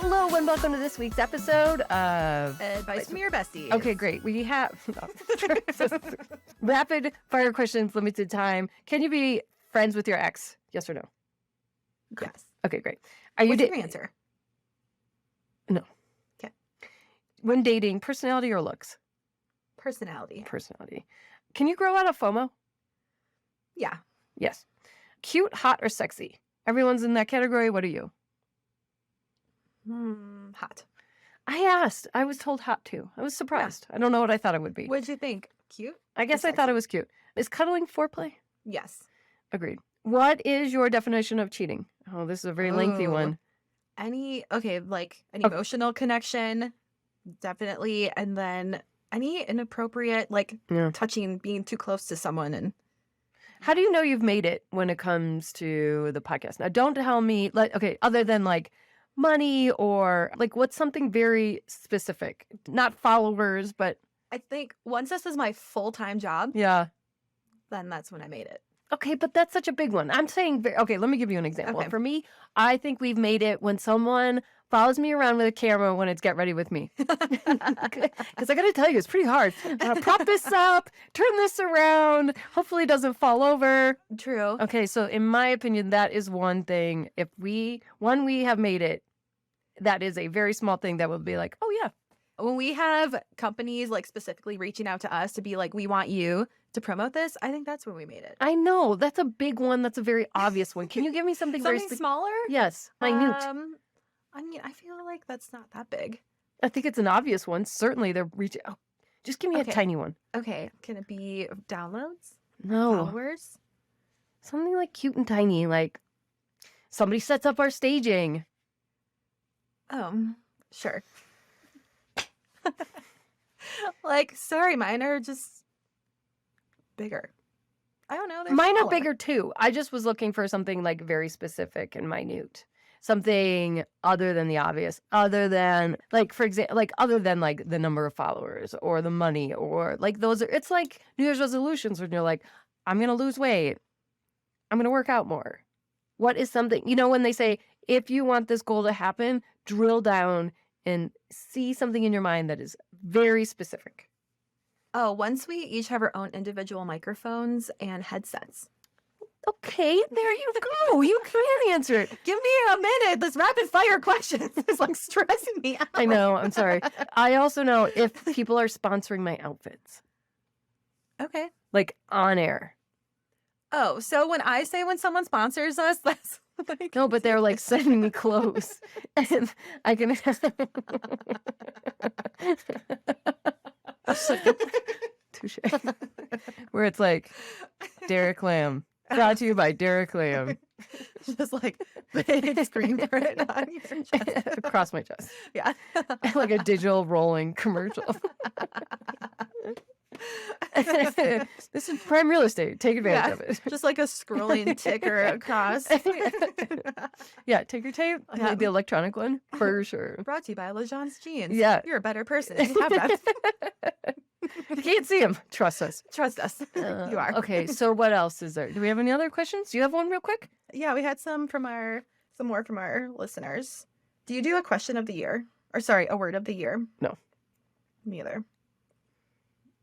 Hello and welcome to this week's episode of Advice from Your Besties. Okay, great. We have rapid fire questions, limited time. Can you be friends with your ex? Yes or no? Yes. Okay, great. Are you What's your answer? No. Okay. When dating, personality or looks? Personality. Personality. Can you grow out of FOMO? Yeah. Yes. Cute, hot, or sexy? Everyone's in that category. What are you? Hot. I asked. I was told hot too. I was surprised. I don't know what I thought it would be. What'd you think? Cute? I guess I thought it was cute. Is cuddling foreplay? Yes. Agreed. What is your definition of cheating? Oh, this is a very lengthy one. Any emotional connection, definitely. And then any inappropriate, touching, being too close to someone. And how do you know you've made it when it comes to the podcast? Now, don't tell me, other than money or what's something very specific, not followers, but I think once this is my full-time job, yeah, then that's when I made it. Okay, but that's such a big one. I'm saying, okay, let me give you an example. Okay. For me, I think we've made it when someone follows me around with a camera when it's get ready with me. Because I got to tell you, it's pretty hard. I gotta prop this up, turn this around, hopefully it doesn't fall over. True. Okay, so in my opinion, that is one thing. If we have made it, that is a very small thing that will be like, oh yeah. When we have companies specifically reaching out to us to be like, we want you to promote this, I think that's when we made it. I know. That's a big one. That's a very obvious one. Can you give me something smaller? Yes. Minute. I feel like that's not that big. I think it's an obvious one. Certainly they're reaching. Oh, just give me a tiny one. Okay. Can it be downloads? No. Followers? Something cute and tiny, somebody sets up our staging. Sure. Sorry, mine are just bigger. I don't know. Mine smaller. are bigger too. I just was looking for something very specific and minute. Something other than the obvious. Other than for example, other than the number of followers or the money or those are, it's like New Year's resolutions when you're like, I'm going to lose weight. I'm going to work out more. What is something, when they say, if you want this goal to happen, drill down and see something in your mind that is very specific. Oh, once we each have our own individual microphones and headsets. Okay, there you go. You can answer it. Give me a minute. This rapid fire questions is stressing me out. I know. I'm sorry. I also know if people are sponsoring my outfits. Okay. On air. Oh, so when someone sponsors us, that's no, but they're sending me clothes, and I can. Touche. Where it's Derek Lamb, brought to you by Derek Lamb. Just big screen print on your chest. Across my chest. Yeah. A digital rolling commercial. This is prime real estate. Take advantage of it. Just a scrolling ticker across. Yeah, ticker tape. Yeah. The electronic one, for sure. Brought to you by LeJean's Jeans. Yeah. You're a better person if you have that. You can't see them. Trust us. Trust us. You are. Okay, so what else is there? Do we have any other questions? Do you have one real quick? Yeah, we had some more from our listeners. Do you do a question of the year? Or sorry, a word of the year? No. Me either.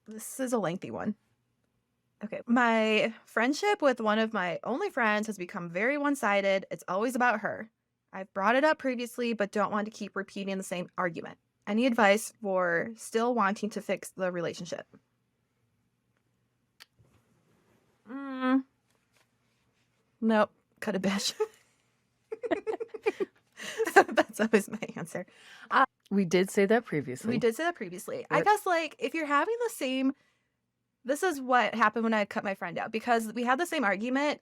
This is a lengthy one. Okay. My friendship with one of my only friends has become very one-sided. It's always about her. I've brought it up previously, but don't want to keep repeating the same argument. Any advice for still wanting to fix the relationship? Nope. Cut a bitch. That's always my answer. We did say that previously. I guess if you're having the same, this is what happened when I cut my friend out, because we had the same argument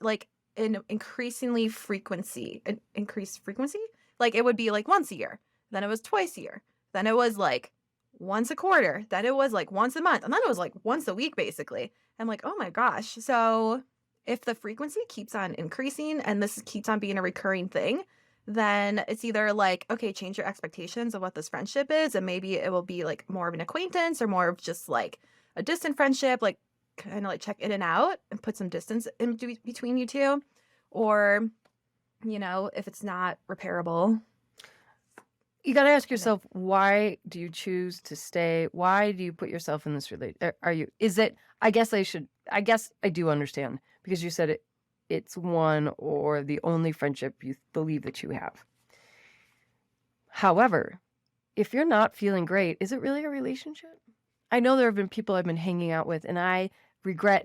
in increased frequency. It would be once a year, then it was twice a year, then it was once a quarter, then it was once a month, and then it was once a week basically. I'm oh my gosh. So if the frequency keeps on increasing and this keeps on being a recurring thing, then it's either okay, change your expectations of what this friendship is, and maybe it will be more of an acquaintance or more of just a distant friendship, kind of check in and out and put some distance in between you two. Or, if it's not repairable, You got to ask I know. yourself, why do you choose to stay? Why do you put yourself in this relation? I guess I do understand because you said it's one or the only friendship you believe that you have. However, if you're not feeling great, is it really a relationship? I know there have been people I've been hanging out with and I regret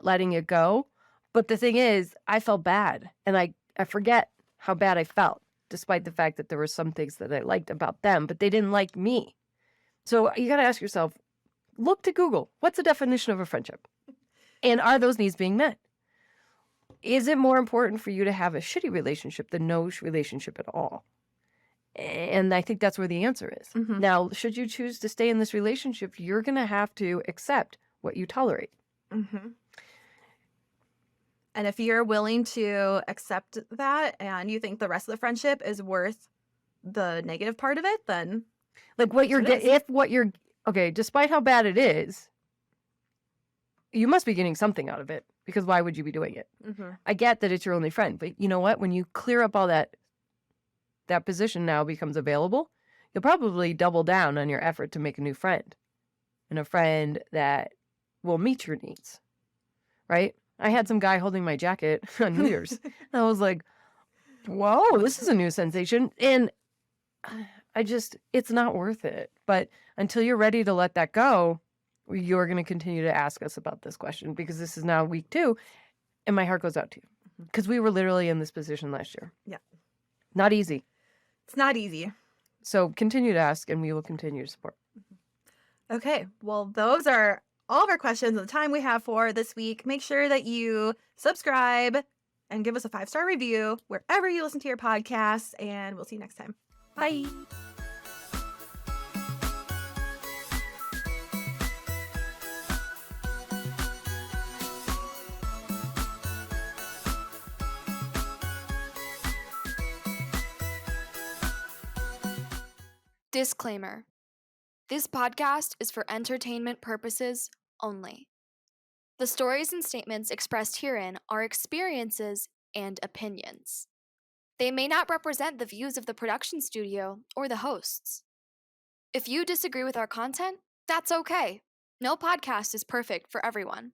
letting it go. But the thing is, I felt bad and I forget how bad I felt, despite the fact that there were some things that I liked about them, but they didn't like me. So you got to ask yourself, look to Google, what's the definition of a friendship? And are those needs being met? Is it more important for you to have a shitty relationship than no relationship at all? And I think that's where the answer is. Mhm. Now, should you choose to stay in this relationship, you're going to have to accept what you tolerate. Mm-hmm. And if you're willing to accept that and you think the rest of the friendship is worth the negative part of it, then Like what you're it is. okay, despite how bad it is, you must be getting something out of it because why would you be doing it? Mm-hmm. I get that it's your only friend, but you know what? When you clear up all that position now becomes available, you'll probably double down on your effort to make a new friend and a friend that will meet your needs, right? I had some guy holding my jacket on New Year's. And I was like, whoa, this is a new sensation. And it's not worth it. But until you're ready to let that go, you're going to continue to ask us about this question because this is now week 2 and my heart goes out to you because we were literally in this position last year. Yeah. Not easy. It's not easy. So continue to ask and we will continue to support. Okay. Well, those are all of our questions and the time we have for this week. Make sure that you subscribe and give us a 5-star review wherever you listen to your podcasts, and we'll see you next time. Bye. Disclaimer. This podcast is for entertainment purposes only. The stories and statements expressed herein are experiences and opinions. They may not represent the views of the production studio or the hosts. If you disagree with our content, that's okay. No podcast is perfect for everyone.